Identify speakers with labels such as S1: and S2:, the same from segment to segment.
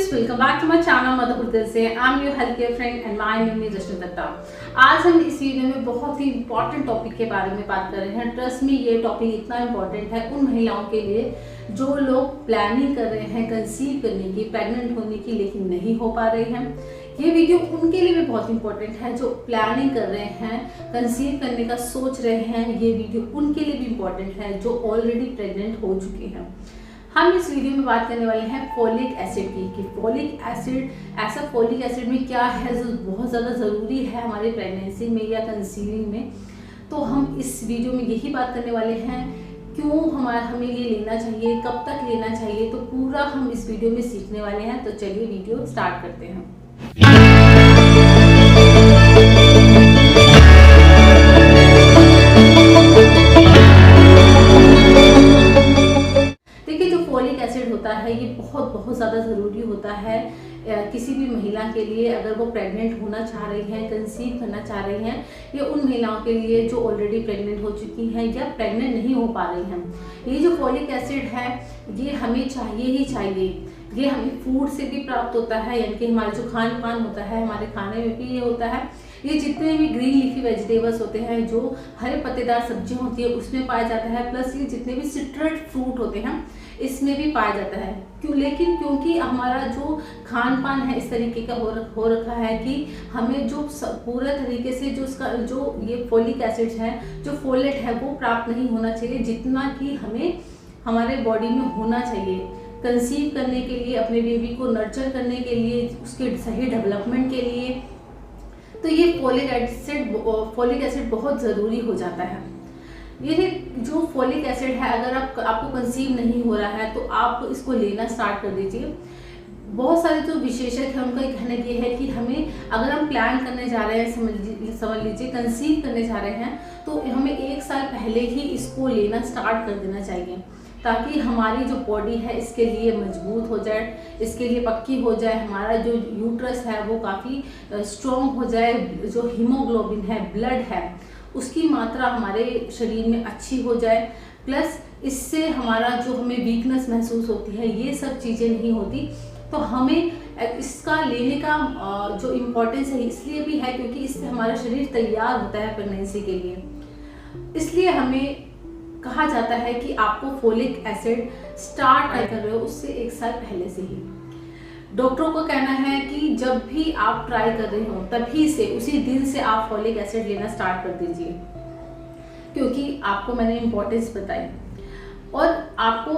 S1: Friends, welcome back to my channel mother Urdu से। I am your health care friend and my name is Rashmi Datta. आज हम इस video में बहुत ही इंपॉर्टेंट टॉपिक के बारे में बात कर रहे हैं। ट्रस्ट मी, ये टॉपिक इतना इंपॉर्टेंट है उन महिलाओं के लिए जो लोग प्लानिंग कर रहे हैं कंसीव करने की, प्रेग्नेंट होने की, लेकिन नहीं हो पा रहे हैं। ये वीडियो उनके लिए भी बहुत इंपॉर्टेंट है जो प्लानिंग कर रहे हैं, कंसीव करने का सोच रहे हैं। ये वीडियो उनके लिए भी इंपॉर्टेंट है जो ऑलरेडी प्रेग्नेंट हो चुके हैं। हम इस वीडियो में बात करने वाले हैं फोलिक एसिड की, कि फोलिक एसिड, ऐसा फोलिक एसिड में क्या है जो बहुत ज़्यादा ज़रूरी है हमारे प्रेगनेंसी में या कंसीविंग में। तो हम इस वीडियो में यही बात करने वाले हैं, क्यों हमें ये लेना चाहिए, कब तक लेना चाहिए, तो पूरा हम इस वीडियो में सीखने वाले हैं। तो चलिए वीडियो स्टार्ट करते हैं। होता है ये बहुत ज़्यादा ज़रूरी होता है किसी भी महिला के लिए, अगर वो प्रेग्नेंट होना चाह रही हैं, कंसीव करना चाह रही हैं, या उन महिलाओं के लिए जो ऑलरेडी प्रेग्नेंट हो चुकी हैं या प्रेग्नेंट नहीं हो पा रही हैं। ये जो फोलिक एसिड है ये हमें चाहिए ही चाहिए। ये हमें फूड से भी प्राप्त होता है, यानी कि हमारे जो खान पान होता है, हमारे खाने में भी ये होता है। ये जितने भी ग्रीन लीफी वेजिटेबल्स होते हैं, जो हरे पत्तेदार सब्जियां होती है, उसमें पाया जाता है। प्लस ये जितने भी सिट्रस फ्रूट होते हैं इसमें भी पाया जाता है। लेकिन क्योंकि हमारा जो खान पान है इस तरीके का हो रखा है कि हमें जो पूरा तरीके से जो ये फोलिक एसिड है, जो फोलेट है, वो प्राप्त नहीं होना चाहिए जितना कि हमें हमारे बॉडी में होना चाहिए कंसीव करने के लिए, अपने बेबी को नर्चर करने के लिए, उसके सही डेवलपमेंट के लिए। तो ये फोलिक एसिड बहुत ज़रूरी हो जाता है। ये जो फोलिक एसिड है, अगर आपको कंसीव नहीं हो रहा है तो आप इसको लेना स्टार्ट कर दीजिए। बहुत सारे जो विशेषज्ञ हैं उनका कहना ये है कि हमें, अगर हम प्लान करने जा रहे हैं, समझ लीजिए कंसीव करने जा रहे हैं, तो हमें 1 साल पहले ही इसको लेना स्टार्ट कर देना चाहिए, ताकि हमारी जो बॉडी है इसके लिए मजबूत हो जाए, इसके लिए पक्की हो जाए। हमारा जो यूट्रस है वो काफ़ी स्ट्रॉन्ग हो जाए। जो हीमोग्लोबिन है, ब्लड है, उसकी मात्रा हमारे शरीर में अच्छी हो जाए। प्लस इससे हमारा जो हमें वीकनेस महसूस होती है, ये सब चीज़ें नहीं होती। तो हमें इसका लेने का जो इम्पोर्टेंस है इसलिए भी है क्योंकि इससे हमारा शरीर तैयार होता है प्रेगनेंसी के लिए। इसलिए हमें कहा जाता है कि आपको फोलिक एसिड स्टार्ट कर रहे हो उससे 1 साल पहले से ही। डॉक्टरों को कहना है कि जब भी आप ट्राई कर रहे हो तभी से, उसी दिन से आप फोलिक एसिड लेना स्टार्ट कर दीजिए, क्योंकि आपको मैंने इम्पोर्टेंस बताई। और आपको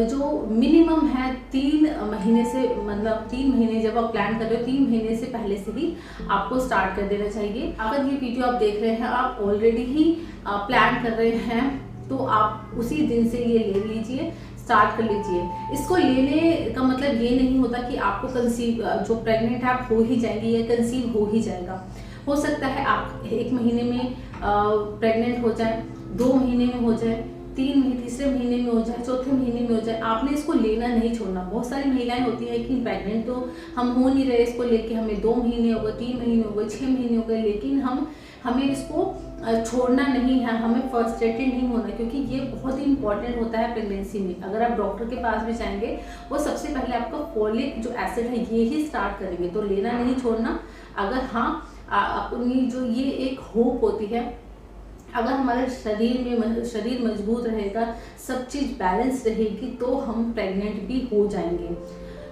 S1: जो मिनिमम है 3 महीने से, मतलब 3 महीने जब आप प्लान कर रहे हो, 3 महीने से पहले से ही आपको स्टार्ट कर देना चाहिए। अगर ये वीडियो आप देख रहे हैं, आप ऑलरेडी ही प्लान कर रहे हैं, तो आप उसी दिन से ये ले लीजिए, स्टार्ट कर लीजिए। इसको लेने का मतलब ये नहीं होता कि आपको कंसीव, जो प्रेग्नेंट है आप हो ही जाएंगी या कंसीव हो ही जाएगा। हो सकता है आप 1 महीने में प्रेग्नेंट हो जाए, 2 महीने में हो जाए, 3 महीने, तीसरे महीने में हो जाए, चौथे महीने में हो जाए। आपने इसको लेना नहीं छोड़ना। बहुत सारी महिलाएं होती हैं कि प्रेग्नेंट तो हम हो नहीं रहे, इसको लेके हमें 2 महीने हो गए, 3 महीने हो गए, 6 महीने हो गए, लेकिन हमें इसको छोड़ना नहीं है, हमें फ्रस्ट्रेटेड नहीं होना, क्योंकि ये बहुत ही इंपॉर्टेंट होता है प्रेगनेंसी में। अगर आप डॉक्टर के पास भी जाएंगे, वो सबसे पहले आपका फोलिक जो एसिड है ये ही स्टार्ट करेंगे। तो लेना नहीं छोड़ना। अगर हाँ, अपनी जो ये एक होप होती है, अगर हमारे शरीर मजबूत रहेगा, सब चीज़ बैलेंस रहेगी, तो हम प्रेग्नेंट भी हो जाएंगे।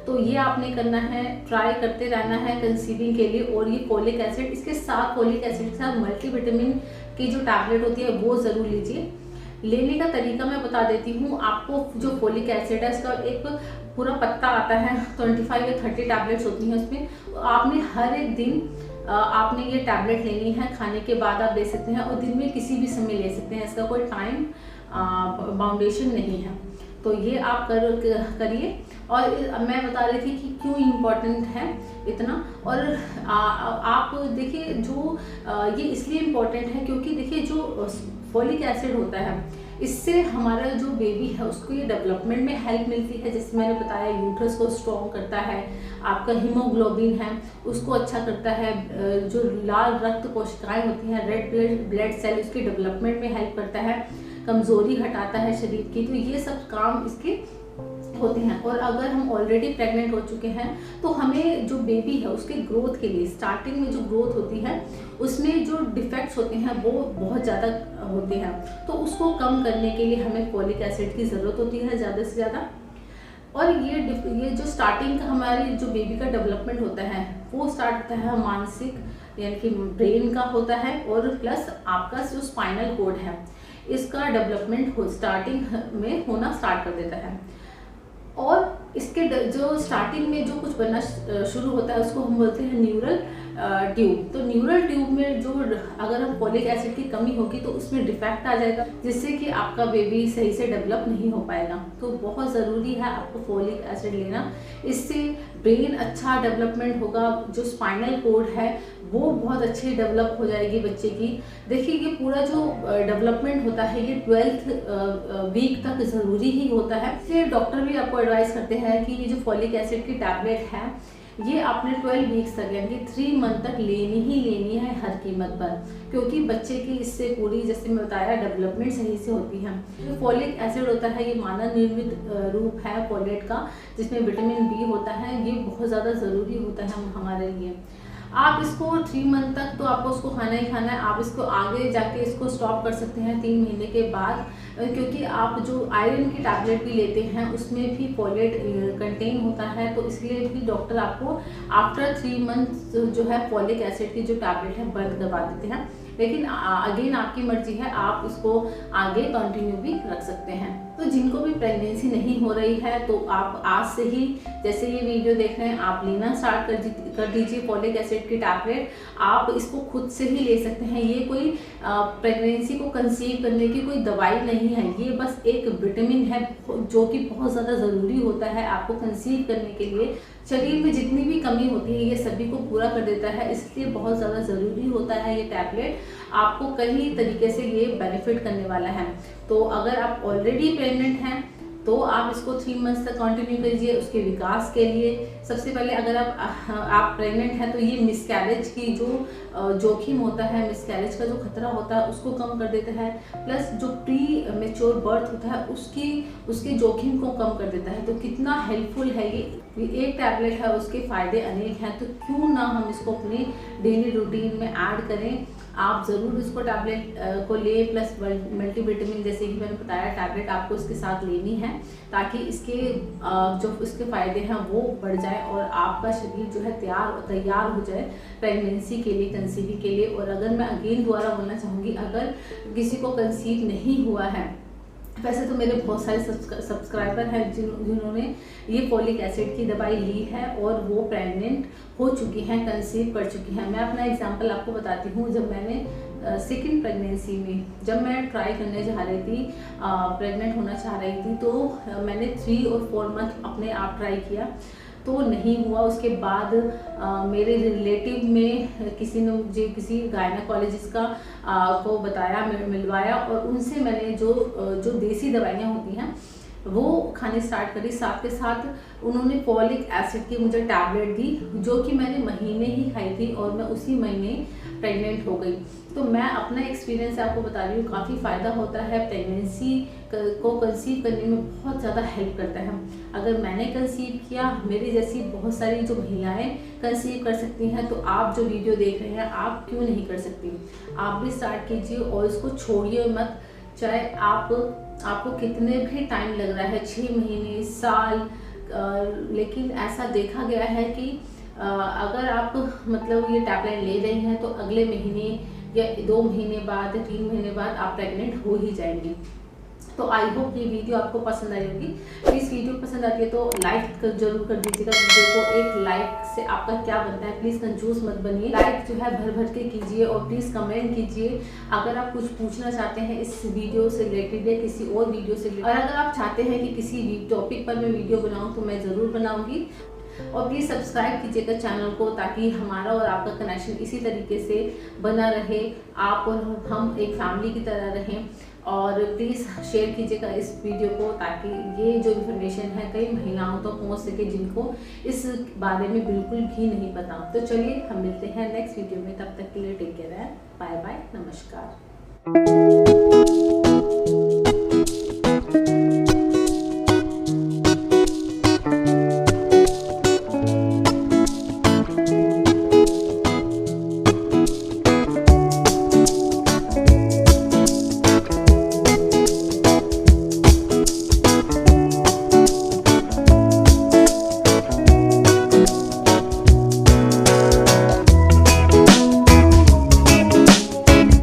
S1: तो ये आपने करना है, ट्राई करते रहना है कंसीविंग के लिए। और ये फोलिक एसिड, इसके साथ फोलिक एसिड के साथ मल्टीविटामिन की जो टैबलेट होती है वो ज़रूर लीजिए। लेने का तरीका मैं बता देती हूँ आपको। जो फोलिक एसिड है इसका एक पूरा पत्ता आता है, 25 या 30 टैबलेट्स होती हैं उसमें। आपने हर एक दिन आपने ये टैबलेट लेनी है, खाने के बाद आप ले सकते हैं, और दिन में किसी भी समय ले सकते हैं। इसका कोई टाइम बाउंडेशन नहीं है। तो ये आप करिए। और मैं बता रही थी कि क्यों इम्पोर्टेंट है इतना। और आप देखिए, जो ये इसलिए इम्पोर्टेंट है क्योंकि देखिए जो फोलिक एसिड होता है, इससे हमारा जो बेबी है उसको ये डेवलपमेंट में हेल्प मिलती है। जैसे मैंने बताया, यूट्रस को स्ट्रॉन्ग करता है, आपका हीमोग्लोबिन है उसको अच्छा करता है, जो लाल रक्त कोशिकाएं होती हैं, रेड ब्लड सेल, उसके डेवलपमेंट में हेल्प करता है, कमज़ोरी हटाता है शरीर की। तो ये सब काम इसके होते हैं। और अगर हम ऑलरेडी प्रेग्नेंट हो चुके हैं तो हमें जो बेबी है उसके ग्रोथ के लिए स्टार्टिंग में जो ग्रोथ होती है उसमें जो डिफेक्ट्स होते हैं वो बहुत ज़्यादा होते हैं, तो उसको कम करने के लिए हमें फॉलिक एसिड की ज़रूरत होती है ज़्यादा से ज़्यादा। और ये जो स्टार्टिंग का हमारी जो बेबी का डेवलपमेंट होता है वो स्टार्ट होता है मानसिक यानी कि ब्रेन का होता है, और प्लस आपका जो स्पाइनल कोड है इसका डेवलपमेंट स्टार्टिंग में होना स्टार्ट कर देता है। और इसके जो स्टार्टिंग में जो कुछ बनना शुरू होता है उसको हम बोलते हैं न्यूरल ट्यूब। तो न्यूरल ट्यूब में जो अगर हम फॉलिक एसिड की कमी होगी तो उसमें डिफेक्ट आ जाएगा, जिससे कि आपका बेबी सही से डेवलप नहीं हो पाएगा। तो बहुत ज़रूरी है आपको फॉलिक एसिड लेना, इससे ब्रेन अच्छा डेवलपमेंट होगा, जो स्पाइनल कोड है वो बहुत अच्छे डेवलप हो जाएगी बच्चे की। देखिए ये पूरा जो डेवलपमेंट होता है ये 12th वीक तक ज़रूरी ही होता है। इसलिए डॉक्टर भी आपको एडवाइस करते हैं कि ये जो फॉलिक एसिड की टैबलेट है ये आपने 12 वीक्स तक यानी 3 मंथ तक लेनी ही लेनी है हर कीमत पर, क्योंकि बच्चे की इससे पूरी, जैसे मैं बताया, डेवलपमेंट सही से होती है। जो फॉलिक एसिड होता है ये मानव निर्मित रूप है फॉलेट का, जिसमें विटामिन बी होता है, ये बहुत ज़्यादा ज़रूरी होता है हमारे लिए। आप इसको 3 मंथ तक तो आपको उसको खाना ही खाना है, आप इसको आगे जाके इसको स्टॉप कर सकते हैं 3 महीने के बाद, क्योंकि आप जो आयरन की टैबलेट भी लेते हैं उसमें भी फॉलेट कंटेन होता है, तो इसलिए भी डॉक्टर आपको आफ्टर 3 मंथ जो है फॉलिक एसिड की जो टैबलेट है बंद करवा देते हैं। लेकिन अगेन आपकी मर्जी है, आप इसको आगे कंटिन्यू भी रख सकते हैं। तो जिनको भी प्रेगनेंसी नहीं हो रही है तो आप आज से ही, जैसे ये वीडियो देख रहे हैं, आप लेना स्टार्ट कर दीजिए फॉलिक एसिड की टैबलेट। आप इसको खुद से ही ले सकते हैं, ये कोई प्रेगनेंसी को कंसीव करने की कोई दवाई नहीं है, ये बस एक विटामिन है जो कि बहुत ज़्यादा ज़रूरी होता है आपको कंसीव करने के लिए। शरीर में जितनी भी कमी होती है ये सभी को पूरा कर देता है, इसलिए बहुत ज़्यादा ज़रूरी होता है ये टैबलेट। आपको कई तरीके से ये बेनिफिट करने वाला है। तो अगर आप ऑलरेडी प्रेग्नेंट हैं तो आप इसको 3 मंथ्स तक कंटिन्यू कीजिए उसके विकास के लिए। सबसे पहले अगर आप प्रेग्नेंट हैं तो ये मिसकैरेज की जो जोखिम होता है, मिसकैरेज का जो खतरा होता है उसको कम कर देता है, प्लस जो प्री मेच्योर बर्थ होता है उसके जोखिम को कम कर देता है। तो कितना हेल्पफुल है ये एक टैबलेट है, उसके फ़ायदे अनेक हैं, तो क्यों ना हम इसको अपने डेली रूटीन में ऐड करें। आप ज़रूर इसको टैबलेट को लें, प्लस मल्टीविटामिन जैसे कि मैंने बताया टैबलेट आपको इसके साथ लेनी है, ताकि इसके जो इसके फ़ायदे हैं वो बढ़ जाए और आपका शरीर जो है तैयार हो जाए प्रेगनेंसी के लिए, कंसीविंग के लिए। और अगर मैं अगेन दोबारा बोलना चाहूँगी, अगर किसी को कंसीव नहीं हुआ है, वैसे तो मेरे बहुत सारे सब्सक्राइबर हैं जिन्होंने ये फॉलिक एसिड की दवाई ली है और वो प्रेग्नेंट हो चुकी हैं, कंसीव कर चुकी हैं। मैं अपना एग्जांपल आपको बताती हूँ। जब मैंने सेकंड प्रेगनेंसी में जब मैं ट्राई करने जा रही थी, प्रेग्नेंट होना चाह रही थी, तो मैंने 3 और 4 मंथ अपने आप ट्राई किया तो नहीं हुआ। उसके बाद मेरे रिलेटिव में किसी ने मुझे किसी गायनेकोलॉजिस्ट का को बताया, मिलवाया, और उनसे मैंने जो देसी दवाइयाँ होती हैं वो खाने स्टार्ट करी। साथ के साथ उन्होंने फॉलिक एसिड की मुझे टैबलेट दी, जो कि मैंने महीने ही खाई थी और मैं उसी महीने प्रेग्नेंट हो गई। तो मैं अपना एक्सपीरियंस आपको बता रही हूँ, काफ़ी फ़ायदा होता है, प्रेगनेंसी को कंसीव करने में बहुत ज़्यादा हेल्प करता है। अगर मैंने कंसीव किया, मेरी जैसी बहुत सारी जो महिलाएं कंसीव कर सकती हैं, तो आप जो वीडियो देख रहे हैं आप क्यों नहीं कर सकती। आप भी स्टार्ट कीजिए और इसको छोड़िए मत, चाहे आपको कितने भी टाइम लग रहा है, 6 महीने, साल, लेकिन ऐसा देखा गया है कि अगर आप मतलब ये टैबलेट ले रही हैं तो अगले महीने या 2 महीने बाद, 3 महीने बाद आप प्रेग्नेंट हो ही जाएंगी। तो आई होप ये वीडियो आपको पसंद आई होगी। प्लीज़ वीडियो पसंद आती है तो लाइक जरूर कर दीजिएगा वीडियो को। एक लाइक से आपका क्या बनता है, प्लीज़ कंजूस मत बनिए, लाइक जो है भर के कीजिए और प्लीज़ कमेंट कीजिए अगर आप कुछ पूछना चाहते हैं इस वीडियो से रिलेटेड या किसी और वीडियो से रिलेटेड। और अगर आप चाहते हैं कि किसी टॉपिक पर मैं वीडियो बनाऊँ तो मैं ज़रूर बनाऊँगी। और प्लीज़ सब्सक्राइब कीजिएगा चैनल को, ताकि हमारा और आपका कनेक्शन इसी तरीके से बना रहे, आप और हम एक फैमिली की तरह रहें। और प्लीज़ शेयर कीजिएगा इस वीडियो को, ताकि ये जो इन्फॉर्मेशन है कई महिलाओं तक पहुंच सके जिनको इस बारे में बिल्कुल भी नहीं पता। तो चलिए हम मिलते हैं नेक्स्ट वीडियो में, तब तक के लिए टेक केयर है, बाय बाय, नमस्कार।